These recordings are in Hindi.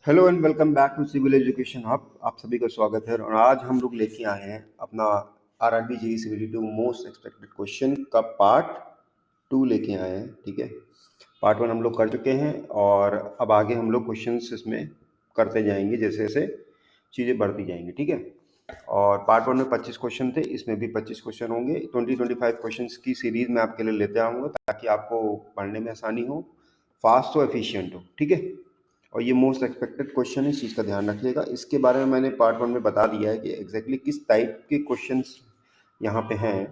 Hello and welcome back to civil education hub. आप सभी का स्वागत है और आज हम लोग लेके आए हैं अपना RRB JEE civil 2 most expected question का पार्ट 2 लेके आए हैं। ठीक है, पार्ट 1 हम लोग कर चुके हैं और अब आगे हम लोग क्वेश्चंस इसमें करते जाएंगे जैसे जैसे चीज़ें बढ़ती जाएंगी। ठीक है, और पार्ट 1 में 25 क्वेश्चन थे, इसमें भी 25 क्वेश्चन होंगे। 20-25 क्वेश्चंस की सीरीज में आपके लिए लेते आऊँगा ताकि आपको पढ़ने में आसानी हो, फास्ट हो, एफिशिएंट हो। ठीक है, और ये मोस्ट एक्सपेक्टेड क्वेश्चन है, इस चीज़ का ध्यान रखिएगा। इसके बारे में मैंने पार्ट 1 में बता दिया है कि एग्जैक्टली किस टाइप के क्वेश्चंस यहाँ पे हैं,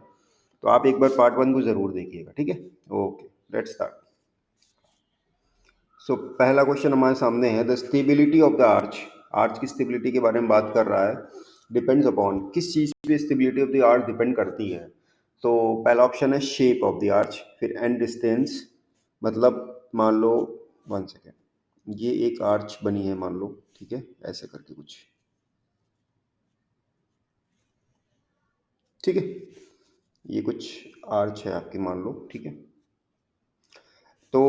तो आप एक बार पार्ट 1 को ज़रूर देखिएगा। ठीक है, ओके लेट्स स्टार्ट। सो पहला क्वेश्चन हमारे सामने है, the stability of the arch. Arch की स्टेबिलिटी के बारे में बात कर रहा है। डिपेंड्स अपॉन, किस चीज़ पे stability of the arch depend करती है। तो पहला ऑप्शन है शेप ऑफ द आर्च, फिर एंड डिस्टेंस, मतलब मान लो 1 सेकेंड, ये एक आर्च बनी है मान लो, ठीक है, ऐसे करके कुछ, ठीक है, ये कुछ आर्च है आपकी मान लो, ठीक है। तो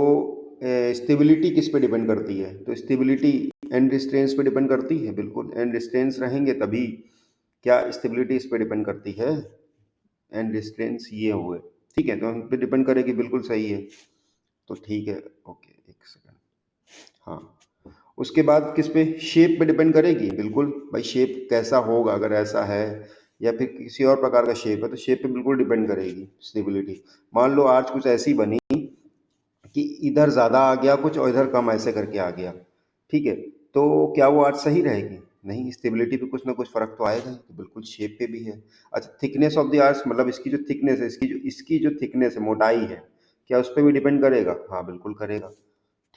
स्टेबिलिटी किस पे डिपेंड करती है? तो स्टेबिलिटी एंड डिस्टेंस पे डिपेंड करती है, बिल्कुल। एंड डिस्टेंस रहेंगे तभी, क्या स्टेबिलिटी इस पे डिपेंड करती है? एंड डिस्टेंस ये हुए, ठीक है, तो हम पे डिपेंड करेगी, बिल्कुल सही है। तो ठीक है, ओके, एक सेकेंड, हाँ। उसके बाद किस पे? शेप पे डिपेंड करेगी, बिल्कुल भाई। शेप कैसा होगा, अगर ऐसा है या फिर किसी और प्रकार का शेप है तो शेप पे बिल्कुल डिपेंड करेगी स्टेबिलिटी। मान लो आर्च कुछ ऐसी बनी कि इधर ज़्यादा आ गया कुछ और इधर कम, ऐसे करके आ गया, ठीक है, तो क्या वो आर्च सही रहेगी? नहीं, स्टेबिलिटी पे कुछ ना कुछ फर्क तो आएगा ही। तो बिल्कुल शेप पे भी है। अच्छा, थिकनेस ऑफ द आर्च, मतलब इसकी जो थिकनेस है, इसकी जो थिकनेस है, मोटाई है, क्या उस पर भी डिपेंड करेगा? हाँ बिल्कुल करेगा।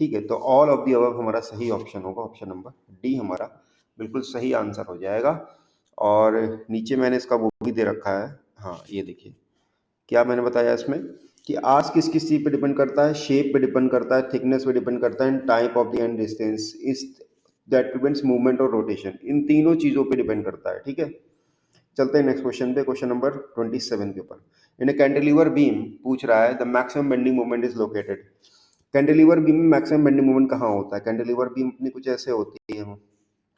ठीक है, तो ऑल ऑफ दी अबव हमारा सही ऑप्शन होगा, ऑप्शन नंबर डी हमारा बिल्कुल सही आंसर हो जाएगा। और नीचे मैंने इसका वो भी दे रखा है, हाँ ये देखिए, क्या मैंने बताया इसमें कि आर्च किस किस चीज़ पे डिपेंड करता है? शेप पे डिपेंड करता है, थिकनेस पे डिपेंड करता है, type of the end distance is that prevents movement और रोटेशन, इन तीनों चीज़ों पे डिपेंड करता है। ठीक है, चलते हैं नेक्स्ट क्वेश्चन पे, क्वेश्चन नंबर 27 के ऊपर। इन ए कैंटिलीवर बीम पूछ रहा है, the maximum bending moment is located. Cantilever beam में मैक्सिमम बेंडिंग मोमेंट कहाँ होता है? कैंटिलीवर बीम अपनी कुछ ऐसे होती है,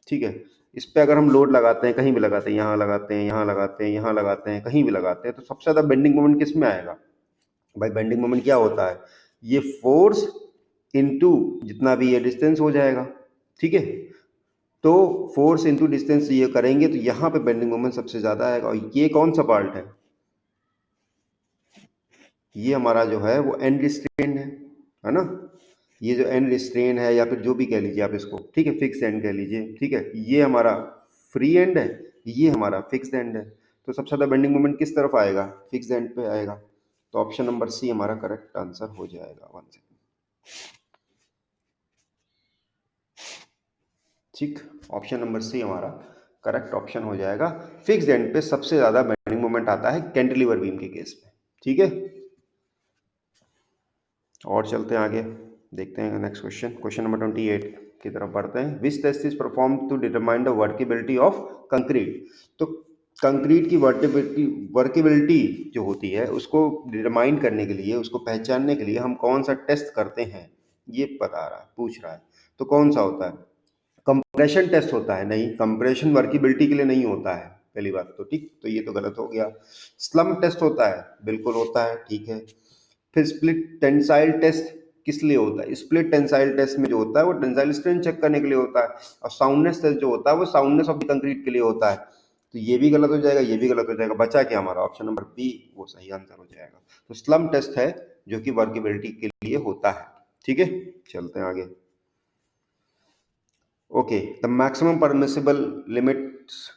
ठीक है। इस पे अगर हम लोड लगाते हैं, कहीं भी लगाते हैं, यहाँ लगाते हैं, यहाँ लगाते हैं, यहाँ लगाते हैं, कहीं भी लगाते हैं, तो सबसे ज़्यादा बेंडिंग मोमेंट किस में आएगा? भाई बेंडिंग मोमेंट क्या होता है? ये फोर्स इनटू जितना भी ये डिस्टेंस हो जाएगा, ठीक है। तो फोर्स इनटू डिस्टेंस ये करेंगे तो यहाँ पे बेंडिंग मोमेंट सबसे ज़्यादा आएगा। और ये कौन सा पार्ट है? ये हमारा जो है वो एंड रिस्ट्रेन है ना। ये जो एंड रिस्ट्रेन है या फिर जो भी कह लीजिए आप इसको, ठीक है, फिक्स एंड कह लीजिए, ठीक है, ये हमारा फ्री एंड है, ये हमारा फिक्स एंड है। तो सबसे ज़्यादा बेंडिंग मोमेंट किस तरफ आएगा? फिक्स एंड पे आएगा। तो ऑप्शन नंबर सी हमारा करेक्ट आंसर हो जाएगा। 1 सेकेंड, ठीक, ऑप्शन नंबर सी हमारा करेक्ट ऑप्शन हो जाएगा। फिक्स एंड पे सबसे ज़्यादा बेंडिंग मोमेंट आता है कैंटिलीवर बीम के केस में, ठीक है। और चलते हैं आगे, देखते हैं नेक्स्ट क्वेश्चन, क्वेश्चन नंबर 28 की तरफ बढ़ते हैं। Which test is perform to determine the workability of concrete. तो कंक्रीट की वर्केबिलिटी जो होती है उसको डिटरमाइन करने के लिए, उसको पहचानने के लिए हम कौन सा टेस्ट करते हैं, ये बता रहा है, पूछ रहा है। तो कौन सा होता है? कंप्रेशन टेस्ट होता है? नहीं, कंप्रेशन वर्केबिलिटी के लिए नहीं होता है, पहली बात तो, ठीक, तो ये तो गलत हो गया। स्लम टेस्ट होता है? बिल्कुल होता है, ठीक है। फिर स्प्लिट टेंसाइल टेस्ट किस लिए होता है? स्प्लिट टेंसाइल टेस्ट में जो होता है वो टेंसाइल स्ट्रेंथ चेक करने के लिए होता है। और साउंडनेस टेस्ट जो होता है वो साउंडनेस ऑफ द कंक्रीट के लिए होता है। तो ये भी गलत हो जाएगा, ये भी गलत हो जाएगा, बचा क्या हमारा? ऑप्शन नंबर बी वो सही आंसर हो जाएगा। तो स्लम टेस्ट है जो कि वर्केबिलिटी के लिए होता है, ठीक है। चलते हैं आगे। Okay, the maximum permissible limits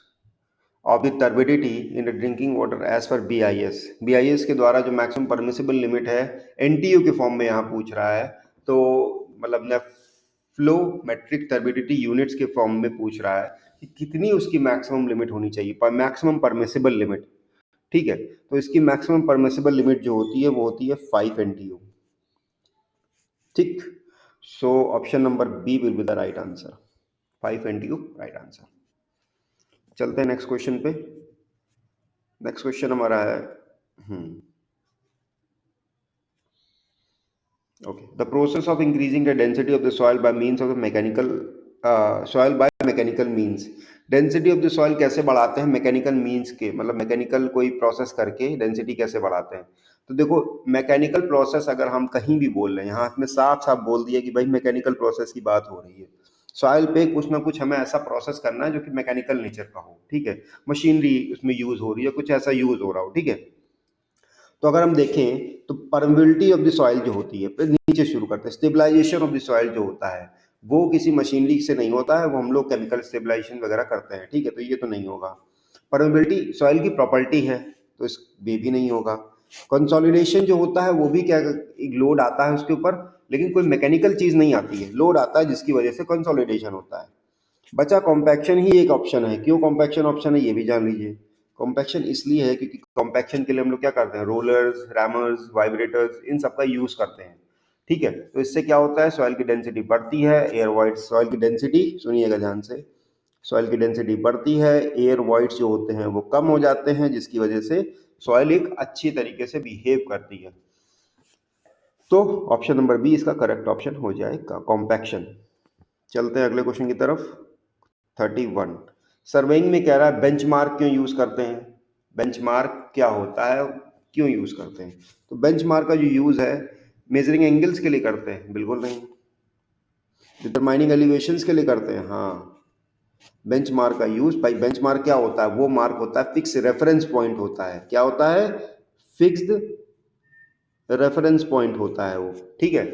of the turbidity in the drinking water as per BIS। BIS के द्वारा जो मैक्सिमम परमिसिबल लिमिट है, NTU के फॉर्म में यहाँ पूछ रहा है, तो मतलब nephelometric turbidity units के फॉर्म में पूछ रहा है कि कितनी उसकी मैक्सिमम लिमिट होनी चाहिए, पर मैक्सिमम परमिसिबल लिमिट, ठीक है। तो इसकी मैक्सिमम परमिसिबल लिमिट जो होती है वो होती है 5 NTU, ठीक। So option number B will be the right answer, 5 NTU right answer. चलते हैं नेक्स्ट क्वेश्चन पे। नेक्स्ट क्वेश्चन हमारा है, okay, the process of increasing the density of the soil by means of the mechanical soil by mechanical means. Density of the soil कैसे बढ़ाते हैं? मैकेनिकल मीन्स के, मतलब मैकेनिकल कोई प्रोसेस करके डेंसिटी कैसे बढ़ाते हैं? तो देखो, मैकेनिकल प्रोसेस अगर हम कहीं भी बोल रहे हैं, यहाँ इसमें साफ साफ बोल दिया कि भाई मैकेनिकल प्रोसेस की बात हो रही है। सॉइल पे कुछ ना कुछ हमें ऐसा प्रोसेस करना है जो कि मैकेनिकल नेचर का हो, ठीक है, मशीनरी उसमें यूज हो रही है, कुछ ऐसा यूज हो रहा हो, ठीक है। तो अगर हम देखें तो परमेबिलिटी ऑफ द सॉइल जो होती है, फिर नीचे शुरू करते हैं, स्टेबलाइजेशन ऑफ द सॉइल जो होता है वो किसी मशीनरी से नहीं होता है, वो हम लोग केमिकल स्टेबलाइजेशन वगैरह करते हैं, ठीक है, तो ये तो नहीं होगा। परमेबिलिटी सॉइल की प्रॉपर्टी है, तो इस भी नहीं होगा। कंसोलिडेशन जो होता है वो भी क्या, एक लोड आता है उसके ऊपर, लेकिन कोई मैकेनिकल चीज नहीं आती है, लोड आता है जिसकी वजह से कंसोलिडेशन होता है। बचा कॉम्पैक्शन ही एक ऑप्शन है। क्यों कॉम्पैक्शन ऑप्शन है ये भी जान लीजिए। कॉम्पैक्शन इसलिए है क्योंकि कॉम्पैक्शन के लिए हम लोग क्या करते हैं, रोलर्स, रैमर्स, वाइब्रेटर्स, इन सब का यूज करते हैं, ठीक है। तो इससे क्या होता है, सॉइल की डेंसिटी बढ़ती है, एयर वॉइड्स, सॉइल की डेंसिटी सुनिएगा ध्यान से, सॉइल की डेंसिटी बढ़ती है, एयर वॉइड्स जो होते हैं वो कम हो जाते हैं, जिसकी वजह से सॉइल एक अच्छी तरीके से बिहेव करती है। तो ऑप्शन नंबर बी इसका करेक्ट ऑप्शन हो जाएगा, कॉम्पैक्शन। चलते हैं अगले क्वेश्चन की तरफ। 31 सर्वेइंग में कह रहा है बेंचमार्क क्यों यूज करते हैं? बेंचमार्क क्या होता है, क्यों यूज करते हैं? तो बेंचमार्क का जो यूज है मेजरिंग एंगल्स के लिए करते हैं? बिल्कुल नहीं। डिटरमाइनिंग एलिवेशंस के लिए करते हैं? हाँ। बेंचमार्क का यूज, भाई बेंचमार्क क्या होता है, वो मार्क होता है, फिक्स रेफरेंस पॉइंट होता है। क्या होता है? फिक्स्ड रेफरेंस पॉइंट होता है वो, ठीक है।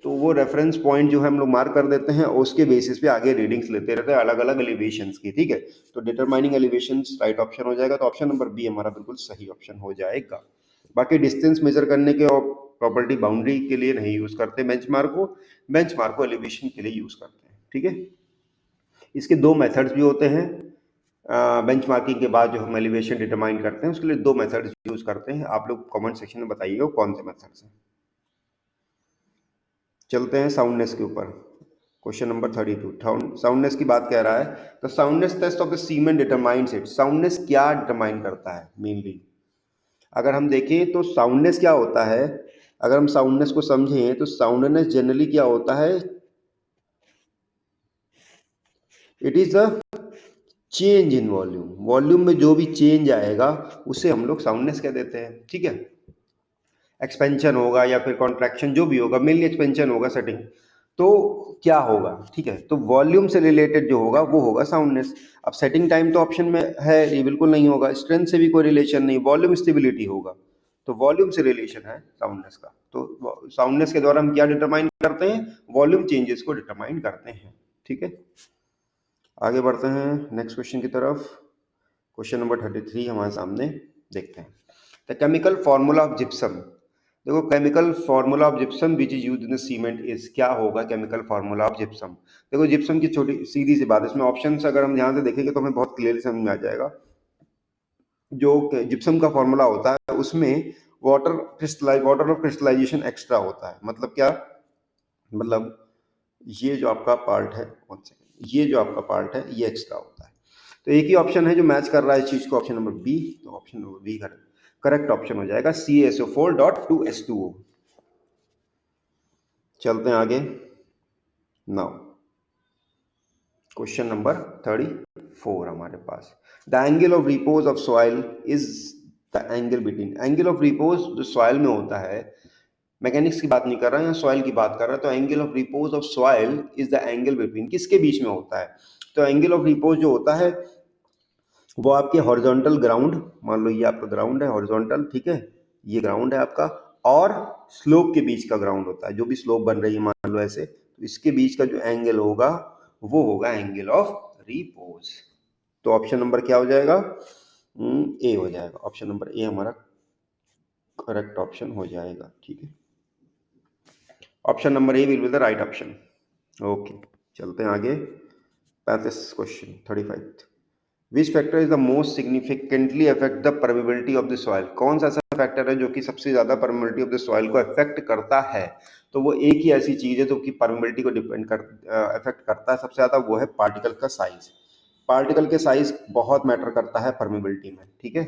तो वो रेफरेंस पॉइंट जो है हम लोग मार्क कर देते हैं और उसके बेसिस पे आगे रीडिंग्स लेते रहते हैं अलग अलग एलिवेशंस की, ठीक है। तो डिटरमाइनिंग एलिवेशंस राइट ऑप्शन हो जाएगा, तो ऑप्शन नंबर बी हमारा बिल्कुल सही ऑप्शन हो जाएगा। बाकी डिस्टेंस मेजर करने के और प्रॉपर्टी बाउंड्री के लिए नहीं यूज करते बेंचमार्क को एलिवेशन के लिए यूज करते हैं, ठीक है। इसके दो मेथड्स भी होते हैं। बेंचमार्किंग के बाद जो हम एलिवेशन डिटरमाइन करते हैं उसके लिए दो मेथड्स यूज करते हैं। आप लोग कमेंट सेक्शन में बताइएगा कौन से मेथड्स हैं। चलते हैं साउंडनेस के ऊपर। क्वेश्चन नंबर 32 साउंडनेस की बात कह रहा है। तो soundness test of the cement determines it. Soundness क्या डिटरमाइन करता है मेनली? अगर हम देखें तो साउंडनेस क्या होता है, अगर हम साउंडनेस को समझें तो साउंडनेस जनरली क्या होता है, it is a change in volume. Volume में जो भी चेंज आएगा उसे हम लोग साउंडनेस कह देते हैं, ठीक है। एक्सपेंशन होगा या फिर कॉन्ट्रैक्शन जो भी होगा, मेनली एक्सपेंशन होगा सेटिंग, तो क्या होगा, ठीक है। तो वॉल्यूम से रिलेटेड जो होगा वो होगा साउंडनेस। अब सेटिंग टाइम तो ऑप्शन में है, ये बिल्कुल नहीं होगा। स्ट्रेंथ से भी कोई रिलेशन नहीं, वॉल्यूम स्टेबिलिटी होगा, तो वॉल्यूम से रिलेशन है साउंडनेस का। तो साउंडनेस के द्वारा हम क्या डिटरमाइन करते हैं, वॉल्यूम चेंजेस को डिटरमाइन करते हैं, ठीक है। आगे बढ़ते हैं नेक्स्ट क्वेश्चन की तरफ। क्वेश्चन नंबर 33 हमारे सामने, देखते हैं। The chemical formula of gypsum. देखो, chemical formula of gypsum which is used in cement is, क्या होगा केमिकल फॉर्मूला ऑफ जिप्सम? देखो, जिप्सम की छोटी सीधी सी बात है, इसमें ऑप्शंस अगर हम ध्यान से देखेंगे तो हमें बहुत क्लियरली समझ में आ जाएगा। जो जिप्सम का फॉर्मूला होता है उसमें वाटर ऑफ क्रिस्टलाइजेशन एक्स्ट्रा होता है। मतलब क्या, मतलब ये जो आपका पार्ट है, ये जो आपका पार्ट है ये एक्स्ट्रा होता है। तो एक ही ऑप्शन है जो मैच कर रहा है इस चीज को, ऑप्शन नंबर बी। तो option number B correct option हो जाएगा, CaSO4.2H2O। चलते हैं आगे। नाउ क्वेश्चन नंबर 34 हमारे पास। The angle of repose of soil is the angle between. Angle of repose जो सॉइल में होता है, मैकेनिक्स की बात नहीं कर रहा है, या सॉइल की बात कर रहा है, तो angle of repose of soil is the angle between, किसके बीच में होता है? तो एंगल ऑफ रिपोज जो होता है वो आपके हॉरिजॉन्टल ग्राउंड, मान लो ये आपका ग्राउंड है हॉरिजॉन्टल, ठीक है, ये ग्राउंड है आपका, और स्लोप के बीच का ग्राउंड होता है। जो भी स्लोप बन रही है मान लो ऐसे, तो इसके बीच का जो एंगल होगा वो होगा एंगल ऑफ रिपोज। तो ऑप्शन नंबर क्या हो जाएगा, ए हो जाएगा। ऑप्शन नंबर ए हमारा करेक्ट ऑप्शन हो जाएगा, ठीक है। Option number A will be the right option. Okay, चलते हैं आगे। 35 question 35। Which factor is the most significantly affect the permeability of the soil? कौन सा ऐसा फैक्टर है जो कि सबसे ज्यादा परमेबिलिटी ऑफ द सॉइल को अफेक्ट करता है? तो वो एक ही ऐसी चीज है जो कि परमेबिलिटी को अफेक्ट करता है सबसे ज्यादा, वो है पार्टिकल का साइज। पार्टिकल के साइज बहुत मैटर करता है परमेबिलिटी में, ठीक है।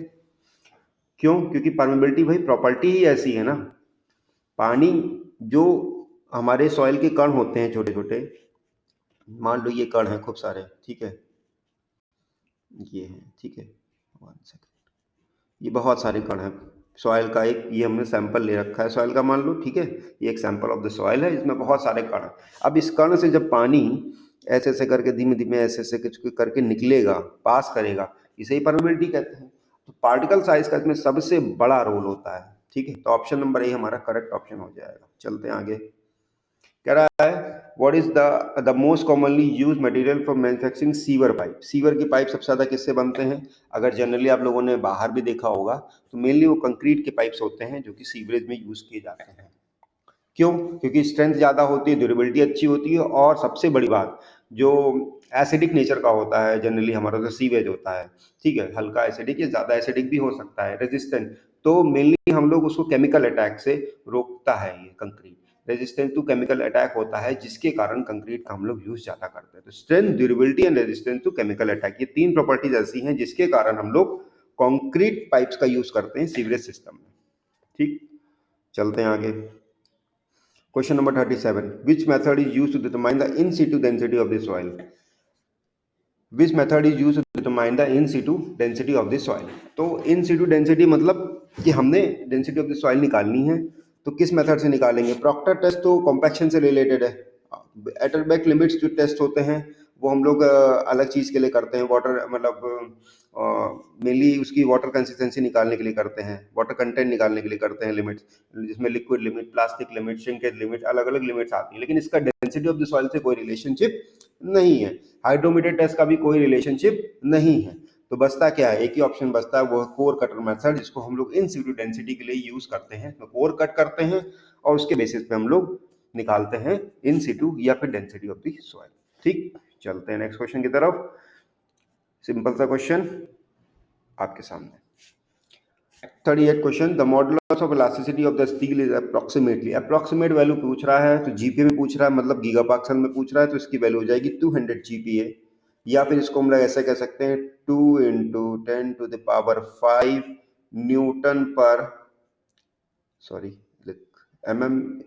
क्यों? क्योंकि परमेबिलिटी भाई प्रॉपर्टी ही ऐसी है ना। पानी, जो हमारे सॉइल के कण होते हैं छोटे छोटे, मान लो ये कण है खूब सारे, ठीक है, ये है, ठीक है, 1 सेकेंड, ये बहुत सारे कण हैं सॉइल का, एक ये हमने सैंपल ले रखा है सॉइल का मान लो, ठीक है, ये एक सैंपल ऑफ द सॉइल है, इसमें बहुत सारे कण हैं। अब इस कण से जब पानी ऐसे ऐसे करके धीमे धीमे ऐसे ऐसे कुछ करके निकलेगा, पास करेगा, इसे ही परमेबिलिटी कहते हैं। तो पार्टिकल साइज का इसमें सबसे बड़ा रोल होता है, ठीक है, तो ऑप्शन नंबर ए हमारा करेक्ट ऑप्शन हो जाएगा। चलते हैं आगे, कह रहा है what is the most commonly use material for manufacturing sewer pipe. Sewer की पाइप सबसे ज्यादा किससे बनते हैं? अगर जनरली आप लोगों ने बाहर भी देखा होगा तो मेनली वो कंक्रीट के पाइप्स होते हैं जो कि सीवरेज में यूज किए जाते हैं। क्यों? क्योंकि स्ट्रेंथ ज़्यादा होती है, ड्यूरेबिलिटी अच्छी होती है, और सबसे बड़ी बात जो एसिडिक नेचर का होता है जनरली हमारा जो सीवेज होता है, ठीक है, हल्का एसिडिक या ज़्यादा एसिडिक भी हो सकता है, रेजिस्टेंट, तो मेनली हम लोग उसको केमिकल अटैक से रोकता है ये concrete, resistance to chemical attack होता है, जिसके कारण कंक्रीट का हम लोग यूज ज़्यादा करते हैं। तो strength, durability and resistance to chemical attack, ये 3 प्रॉपर्टीज ऐसी हैं जिसके कारण हम लोग कंक्रीट पाइप्स का यूज करते हैं सीवरेज सिस्टम में। ठीक, चलते हैं आगे। Question number 37. Which method is used to determine the in situ density of the soil? Which method is used to determine the in situ density of the soil? तो in situ density मतलब कि हमने density of the soil निकालनी है, तो किस मेथड से निकालेंगे? प्रॉक्टर टेस्ट तो कॉम्पैक्शन से रिलेटेड है। एटरबैक लिमिट्स जो टेस्ट होते हैं वो हम लोग अलग चीज़ के लिए करते हैं, वाटर मतलब मेनली उसकी वाटर कंसिस्टेंसी निकालने के लिए करते हैं, वाटर कंटेंट निकालने के लिए करते हैं लिमिट्स, जिसमें liquid limit, plastic limit, shrinkage limit, अलग अलग लिमिट्स आती हैं, लेकिन इसका डेंसिटी ऑफ द सॉइल से कोई रिलेशनशिप नहीं है। हाइड्रोमीटर टेस्ट का भी कोई रिलेशनशिप नहीं है। तो बचता क्या है? एक ही ऑप्शन बचता है, वो कोर कटर मेथड, जिसको हम लोग इन सिटू डेंसिटी के लिए यूज करते हैं। तो कोर कट करते हैं और उसके बेसिस पे हम लोग निकालते हैं इन सिटू या फिर डेंसिटी ऑफ द सॉइल। ठीक, चलते हैं नेक्स्ट क्वेश्चन की तरफ। सिंपल सा क्वेश्चन आपके सामने। 38 question, the modulus of elasticity of the steel is approximately, approximate value पूछ रहा है तो जीपीए में पूछ रहा है, मतलब गीगापास्कल में पूछ रहा है, तो इसकी वैल्यू हो जाएगी 200 जीपीए, या फिर इसको हम लोग ऐसे कह सकते हैं 2 इंटू 10⁵ न्यूटन पर एमएम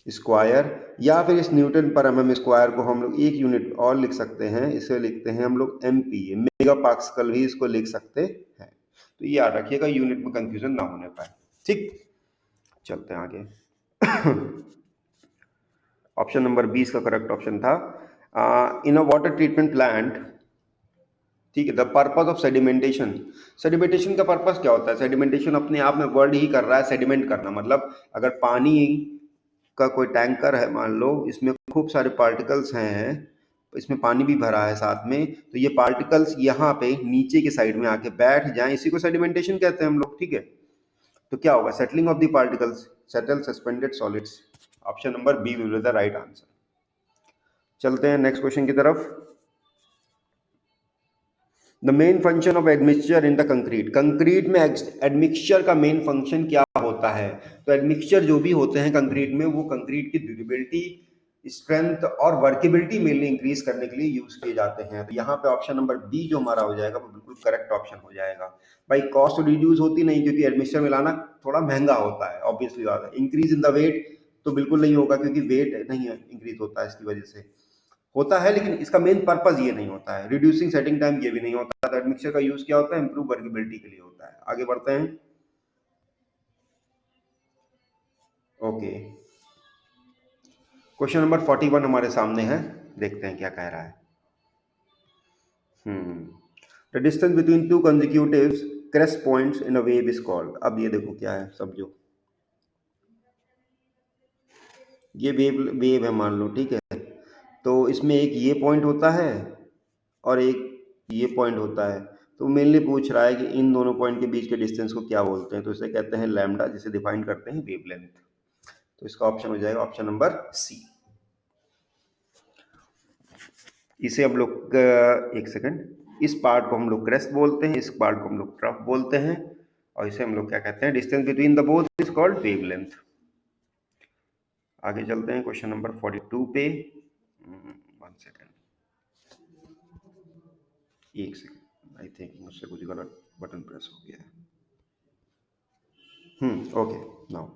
स्क्वायर, या फिर इस न्यूटन पर एमएम स्क्वायर को हम लोग एक यूनिट और लिख सकते हैं, इसे लिखते हैं हम लोग एमपीए, मेगा पास्कल भी इसको लिख सकते हैं। तो ये याद रखिएगा, यूनिट में कंफ्यूजन ना होने पाए। ठीक, चलते हैं आगे। ऑप्शन नंबर 20 का करेक्ट ऑप्शन था इन अ वाटर ट्रीटमेंट प्लांट, ठीक है, the purpose of sedimentation. Sedimentation का पर्पस क्या होता है? सेडिमेंटेशन अपने आप में वर्ड ही कर रहा है, सेडिमेंट करना, मतलब अगर पानी का कोई टैंकर है मान लो, इसमें खूब सारे पार्टिकल्स हैं, इसमें पानी भी भरा है साथ में, तो ये पार्टिकल्स यहाँ पे नीचे के साइड में आके बैठ जाएं, इसी को सेडिमेंटेशन कहते हैं हम लोग। ठीक है, तो क्या होगा? Settling of the particles, settle suspended solids. Option number B will be the right answer. चलते हैं नेक्स्ट क्वेश्चन की तरफ। The main function of admixture in the concrete, concrete में एडमिक्सचर का मेन फंक्शन क्या होता है? तो एडमिक्सचर जो भी होते हैं कंक्रीट में, वो कंक्रीट की ड्यूरेबिलिटी, स्ट्रेंथ और वर्केबिलिटी मेनली इंक्रीज करने के लिए यूज किए जाते हैं। तो यहाँ पे ऑप्शन नंबर बी जो हमारा हो जाएगा वो बिल्कुल करेक्ट ऑप्शन हो जाएगा। भाई कॉस्ट रिड्यूस होती नहीं, क्योंकि एडमिक्सचर मिलाना थोड़ा महंगा होता है, ऑब्वियसली बात है। इंक्रीज इन द वेट तो बिल्कुल नहीं होगा, क्योंकि वेट नहीं इंक्रीज होता है, इसकी वजह से होता है, लेकिन इसका मेन पर्पस ये नहीं होता है। रिड्यूसिंग सेटिंग टाइम ये भी नहीं होता है। एडमिक्सचर का यूज क्या होता है? इंप्रूव वर्केबिलिटी के लिए होता है। आगे बढ़ते हैं। ओके, क्वेश्चन नंबर 41 हमारे सामने है, देखते हैं क्या कह रहा है। The distance between two consecutive crest points in a wave is called. अब ये देखो क्या है, समझो। ये वेव है मान लो, ठीक है, तो इसमें एक ये पॉइंट होता है और एक ये पॉइंट होता है। तो मेनली पूछ रहा है कि इन दोनों पॉइंट के बीच के डिस्टेंस को क्या बोलते हैं? तो इसे कहते हैं लैम्डा, जिसे डिफाइन करते हैं वेवलेंथ। तो इसका ऑप्शन हो जाएगा ऑप्शन नंबर सी। इसे हम लोग एक सेकंड, इस पार्ट को हम लोग क्रेस्ट बोलते हैं, इस पार्ट को हम लोग ट्रफ बोलते हैं, और इसे हम लोग क्या कहते हैं? Distance between the both is called wavelength. आगे चलते हैं क्वेश्चन नंबर 42 पे। 1 सेकंड, एक सेकंड, आई थिंक मुझसे कुछ गलत बटन प्रेस हो गया है। Okay, now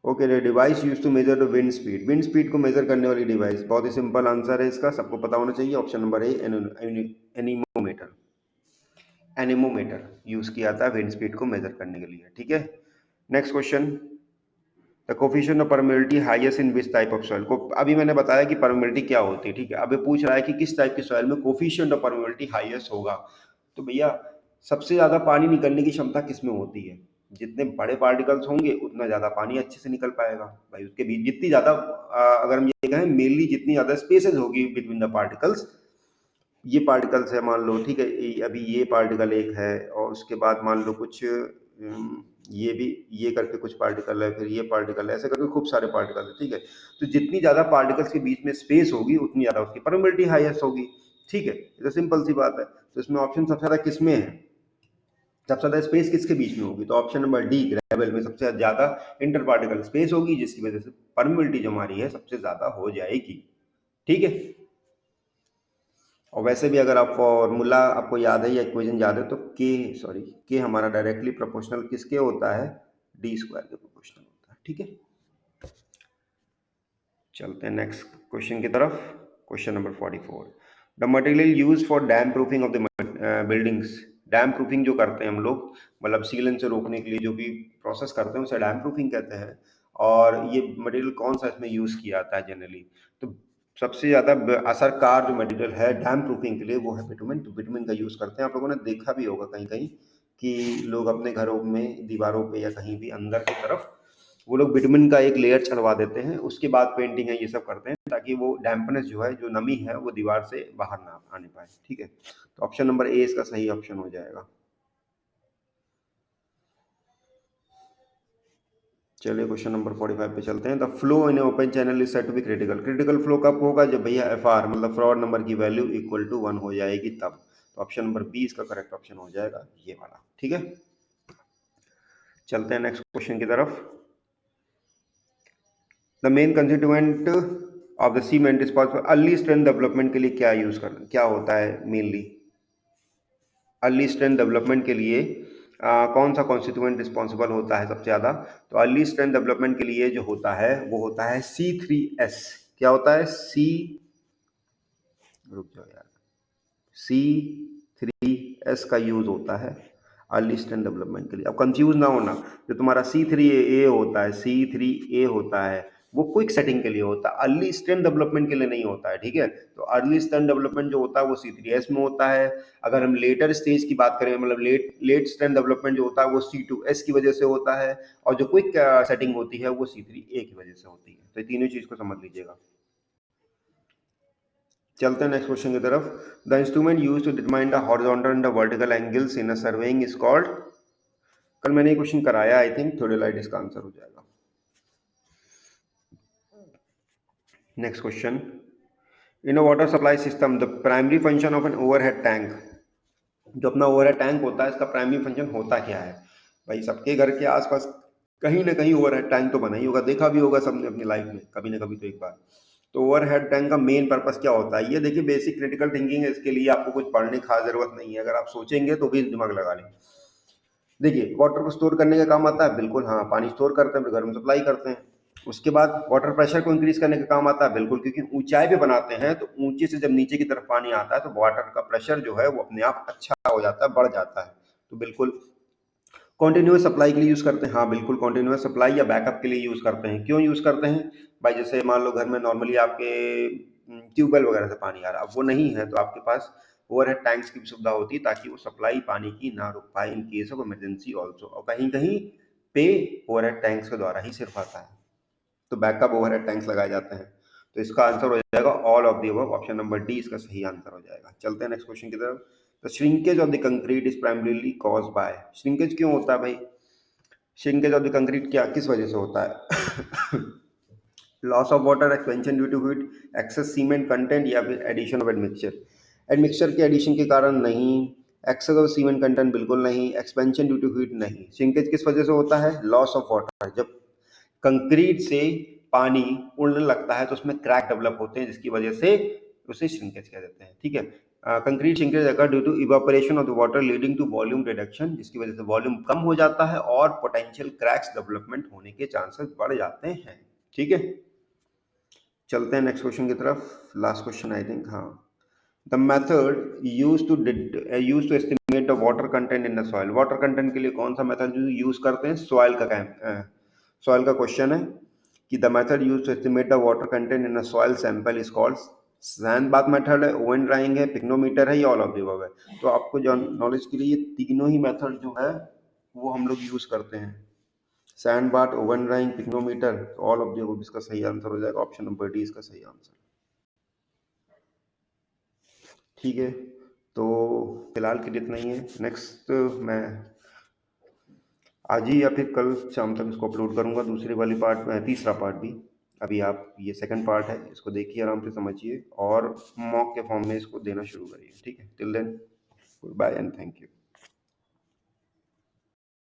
okay, the device use to measure the wind speed को मेजर करने वाली डिवाइस, बहुत ही सिंपल आंसर है इसका, सबको पता होना चाहिए। Option number A, anemometer. Anemometer use किया था विंड स्पीड को मेजर करने के लिए, ठीक है। Next question, the coefficient of permeability highest in which type of soil को, अभी मैंने बताया कि परमेबिलिटी क्या होती है, ठीक है। अभी पूछ रहा है कि किस टाइप की सॉइल में कोफिशिएंट ऑफ परमेबिलिटी हाईएस्ट होगा। तो भैया सबसे ज्यादा पानी निकलने की क्षमता किस में होती है? जितने बड़े पार्टिकल्स होंगे उतना ज्यादा पानी अच्छे से निकल पाएगा भाई, उसके बीच जितनी ज्यादा अगर हम ये कहें मेनली जितनी ज्यादा स्पेसेस होगी बिटवीन द पार्टिकल्स, ये पार्टिकल्स है मान लो, ठीक है, अभी ये पार्टिकल एक है और उसके बाद मान लो कुछ ये भी, ये करके कुछ पार्टिकल है, फिर ये पार्टिकल है, ऐसे करके खूब सारे पार्टिकल है, ठीक है। तो जितनी ज्यादा पार्टिकल्स के बीच में स्पेस होगी उतनी ज्यादा उसकी परमेबिलिटी हाईएस्ट होगी, ठीक है। ये तो सिंपल सी बात है। तो इसमें ऑप्शन सबसे ज्यादा किस में है, सबसे ज्यादा स्पेस किसके बीच में होगी? तो ऑप्शन नंबर डी, ग्रेविल में सबसे ज्यादा इंटर पार्टिकल स्पेस होगी, जिसकी वजह से परमेबिलिटी जो हमारी है सबसे ज्यादा हो जाएगी, ठीक है। और वैसे भी अगर आप फॉर्मूला आपको याद है या इक्वेशन याद है तो के हमारा डायरेक्टली प्रोपोर्शनल किसके होता है? डी स्क्वायर के प्रोपोर्शनल होता है, ठीक है। चलते हैं नेक्स्ट क्वेश्चन की तरफ। Question number 44, the material use for dam proofing of the buildings. Dam proofing जो करते हैं हम लोग, मतलब सीलन से रोकने के लिए जो भी प्रोसेस करते हैं उसे डैम प्रूफिंग कहते हैं। और ये मटेरियल कौन सा इसमें यूज किया जाता है जनरली? तो सबसे ज्यादा असरकार जो मटेरियल है डैम प्रूफिंग के लिए वो है बिटुमिन। तो बिटुमिन का यूज करते हैं। आप लोगों ने देखा भी होगा कहीं कहीं कि लोग अपने घरों में दीवारों पे या कहीं भी अंदर की तरफ वो लोग बिटुमिन का एक लेयर चढ़वा देते हैं, उसके बाद पेंटिंग है ये सब करते हैं, ताकि वो डैम्पनेस जो है, जो नमी है, वो दीवार से बाहर ना आने पाए, ठीक है। तो ऑप्शन नंबर ए इसका सही ऑप्शन हो जाएगा। चलिए क्वेश्चन नंबर 45 पे चलते हैं। The flow in open channel is said to be critical. Critical flow कब होगा? जब भैया एफ आर मतलब फ्रॉड नंबर की वैल्यू इक्वल टू 1 हो जाएगी तब। तो ऑप्शन नंबर बी इसका करेक्ट ऑप्शन हो जाएगा, ये वाला, ठीक है। चलते हैं नेक्स्ट क्वेश्चन की तरफ। The main constituent of the cement is for early strength development के लिए क्या यूज करना, क्या होता है मेनली? अर्ली स्ट्रेंथ डेवलपमेंट के लिए कौन सा कॉन्स्टिट्यूएंट रिस्पॉन्सिबल होता है सबसे ज़्यादा? तो अर्ली स्ट्रेंथ डेवलपमेंट के लिए जो होता है वो होता है C3S। क्या होता है? रुक जाओ यार, C3S का यूज होता है अर्ली स्ट्रेंथ डेवलपमेंट के लिए। अब कंफ्यूज ना होना, जो तुम्हारा C3A होता है, C3A होता है वो क्विक सेटिंग के लिए होता है, अर्ली स्ट्रेंथ डेवलपमेंट के लिए नहीं होता है, ठीक है। तो अर्ली स्ट्रेंथ डेवलपमेंट जो होता है वो C3S में होता है। अगर हम लेटर स्टेज की बात करें, मतलब लेट स्ट्रेंथ डेवलपमेंट जो होता है वो C2S की वजह से होता है, और जो क्विक सेटिंग होती है वो C3A की वजह से होती है। तो ये तीनों चीज को समझ लीजिएगा। चलते हैं नेक्स्ट क्वेश्चन की तरफ। The instrument use to determine the horizontal and the vertical angles in a surveying is called. कल मैंने ये क्वेश्चन कराया, आई थिंक थोड़ी लाइट इसका आंसर हो जाएगा। Next question, in a water supply system the primary function of an overhead tank. जो अपना ओवरहेड टैंक होता है इसका प्राइमरी फंक्शन होता क्या है? भाई सबके घर के आसपास कहीं ना कहीं ओवरहेड टैंक तो बना ही होगा, देखा भी होगा सबने अपनी लाइफ में कभी ना कभी तो एक बार। तो ओवरहेड टैंक का मेन पर्पस क्या होता है? ये देखिए बेसिक क्रिटिकल थिंकिंग है, इसके लिए आपको कुछ पढ़ने की खास जरूरत नहीं है, अगर आप सोचेंगे तो भी दिमाग लगा लें। देखिए वाटर को स्टोर करने का काम आता है, बिल्कुल हाँ, पानी स्टोर करते हैं, घर में सप्लाई करते हैं। उसके बाद वाटर प्रेशर को इंक्रीज करने का काम आता है, बिल्कुल, क्योंकि ऊंचाई पे बनाते हैं तो ऊंचे से जब नीचे की तरफ पानी आता है तो वाटर का प्रेशर जो है वो अपने आप अच्छा हो जाता है, बढ़ जाता है। तो बिल्कुल कॉन्टिन्यूस सप्लाई के लिए यूज करते हैं, हाँ बिल्कुल, कॉन्टिन्यूस सप्लाई या बैकअप के लिए यूज करते हैं। क्यों यूज करते हैं भाई? जैसे मान लो घर में नॉर्मली आपके ट्यूबवेल वगैरह से पानी आ रहा है, अब वो नहीं है तो आपके पास ओवरहेड टैंक्स की भी सुविधा होती है, ताकि वो सप्लाई पानी की ना रुक पाए in case of emergency also. और कहीं कहीं पे ओवरहेड टैंक्स के द्वारा ही सिर्फ आता है, तो बैकअप ओवरहेड टैंक्स लगाए जाते हैं। तो इसका आंसर हो जाएगा all of the above, option number D इसका सही आंसर हो जाएगा। चलते हैं नेक्स्ट क्वेश्चन की तरफ। तो shrinkage of the concrete is primarily caused by. Shrinkage क्यों होता है भाई? श्रिंकेज ऑफ द कंक्रीट क्या किस वजह से होता है? Loss of water, expansion due to heat, excess cement content, या फिर एडिशन ऑफ एडमिक्सचर। एडमिक्सचर के एडिशन के कारण नहीं, एक्सेस ऑफ सीमेंट कंटेंट बिल्कुल नहीं, एक्सपेंशन ड्यू टू हीट नहीं। श्रिंकेज किस वजह से होता है? Loss of water. जब कंक्रीट से पानी उड़ने लगता है तो उसमें क्रैक डेवलप होते हैं, जिसकी वजह से उसे श्रिंकेज कह देते हैं, ठीक है। Concrete shrinkage occur due to evaporation of the water leading to volume reduction, जिसकी वजह से वॉल्यूम कम हो जाता है और पोटेंशियल क्रैक्स डेवलपमेंट होने के चांसेस बढ़ जाते हैं। ठीक है, चलते हैं नेक्स्ट क्वेश्चन की तरफ। लास्ट क्वेश्चन आई थिंक, हाँ। The method use to estimate the water content in the soil, water content के लिए कौन सा मेथड यूज करते हैं? सॉइल का क्वेश्चन है कि the method use to estimate the water content in a soil sample is called sand bath method है, ओवन ड्राइंग है, पिक्नोमीटर है या ऑल ऑफ द अबव है। तो आपको जो नॉलेज के लिए ये तीनों ही मेथड जो है वो हम लोग यूज करते हैं, sand bath, oven drawing, pycnometer, all of the above इसका सही आंसर हो जाएगा, ऑप्शन नंबर डी इसका सही आंसर। ठीक है, तो फिलहाल के लिए इतना ही है। नेक्स्ट मैं आज ही या फिर कल शाम तक इसको अपलोड करूंगा, दूसरी वाली पार्ट में तीसरा पार्ट भी। अभी आप ये सेकंड पार्ट है, इसको देखिए, आराम से समझिए और मॉक के फॉर्म में इसको देना शुरू करिए। ठीक है, till then goodbye and thank you.